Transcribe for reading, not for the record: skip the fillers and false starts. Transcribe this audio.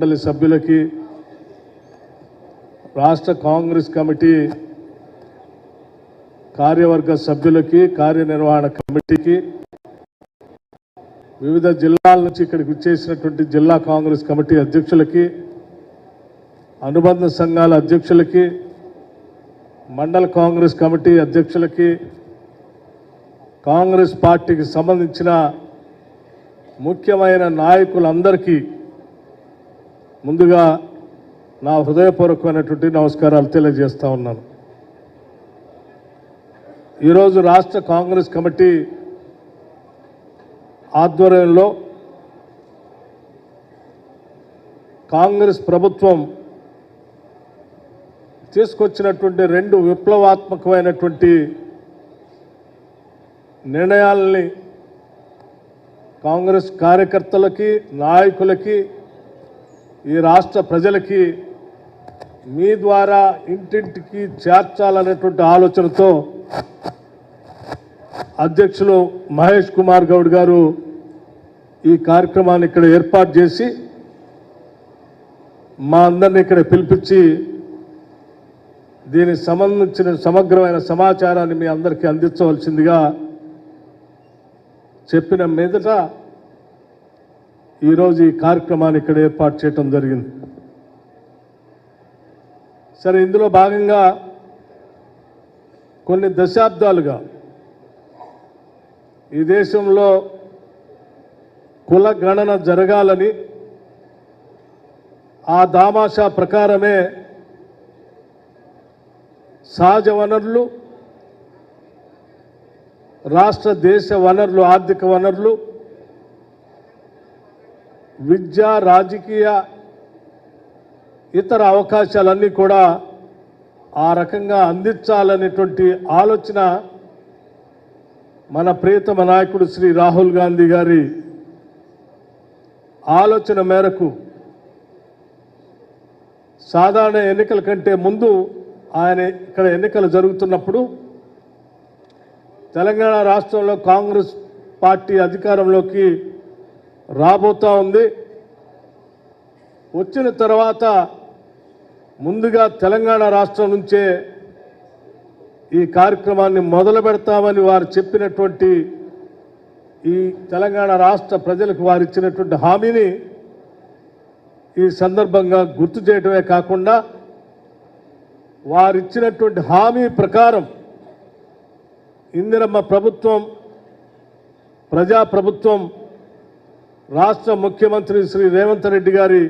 మండలి సభ్యులకి, రాష్ట్ర కాంగ్రెస్ కమిటీ కార్యవర్గ సభ్యులకి, కార్యనిర్వహణ కమిటీకి, వివిధ జిల్లాల నుంచి ఇక్కడికి వచ్చేసినటువంటి జిల్లా కాంగ్రెస్ కమిటీ అధ్యక్షులకి, అనుబంధ సంఘాల అధ్యక్షులకి, మండల కాంగ్రెస్ కమిటీ అధ్యక్షులకి, కాంగ్రెస్ పార్టీకి సంబంధించిన ముఖ్యమైన నాయకులందరికీ ముందుగా నా హృదయపూర్వకమైనటువంటి నమస్కారాలు తెలియజేస్తా ఉన్నాను. ఈరోజు రాష్ట్ర కాంగ్రెస్ కమిటీ ఆధ్వర్యంలో కాంగ్రెస్ ప్రభుత్వం తీసుకొచ్చినటువంటి రెండు విప్లవాత్మకమైనటువంటి నిర్ణయాలని కాంగ్రెస్ కార్యకర్తలకి, నాయకులకి, ఈ రాష్ట్ర ప్రజలకి మీ ద్వారా ఇంటింటికి చేర్చాలనేటువంటి ఆలోచనతో అధ్యక్షులు మహేష్ కుమార్ గౌడ్ గారు ఈ కార్యక్రమాన్ని ఇక్కడ ఏర్పాటు చేసి మా అందరినీ ఇక్కడ పిలిపించి దీనికి సంబంధించిన సమగ్రమైన సమాచారాన్ని మీ అందరికీ అందించవలసిందిగా చెప్పిన మీదట ఈరోజు ఈ కార్యక్రమాన్ని ఇక్కడ ఏర్పాటు చేయడం జరిగింది. సరే, ఇందులో భాగంగా కొన్ని దశాబ్దాలుగా ఈ దేశంలో కుల గణన జరగాలని, ఆ దామాషా ప్రకారమే సహజ వనరులు, రాష్ట్ర దేశ వనరులు, ఆర్థిక వనరులు, విద్య, రాజకీయ, ఇతర అవకాశాలన్నీ కూడా ఆ రకంగా అందించాలనేటువంటి ఆలోచన మన ప్రియతమ నాయకుడు శ్రీ రాహుల్ గాంధీ గారి ఆలోచన మేరకు సాధారణ ఎన్నికల కంటే ముందు ఆయన ఇక్కడ ఎన్నికలు జరుగుతున్నప్పుడు తెలంగాణ రాష్ట్రంలో కాంగ్రెస్ పార్టీ అధికారంలోకి రాబోతా ఉంది. వచ్చిన తర్వాత ముందుగా తెలంగాణ రాష్ట్రం నుంచే ఈ కార్యక్రమాన్ని మొదలు పెడతామని వారు చెప్పినటువంటి ఈ తెలంగాణ రాష్ట్ర ప్రజలకు వారు ఇచ్చినటువంటి హామీని ఈ సందర్భంగా గుర్తు చేయడమే కాకుండా వారిచ్చినటువంటి హామీ ప్రకారం ఇందిరమ్మ ప్రభుత్వం, ప్రజాప్రభుత్వం, రాష్ట్ర ముఖ్యమంత్రి శ్రీ రేవంత్ రెడ్డి గారి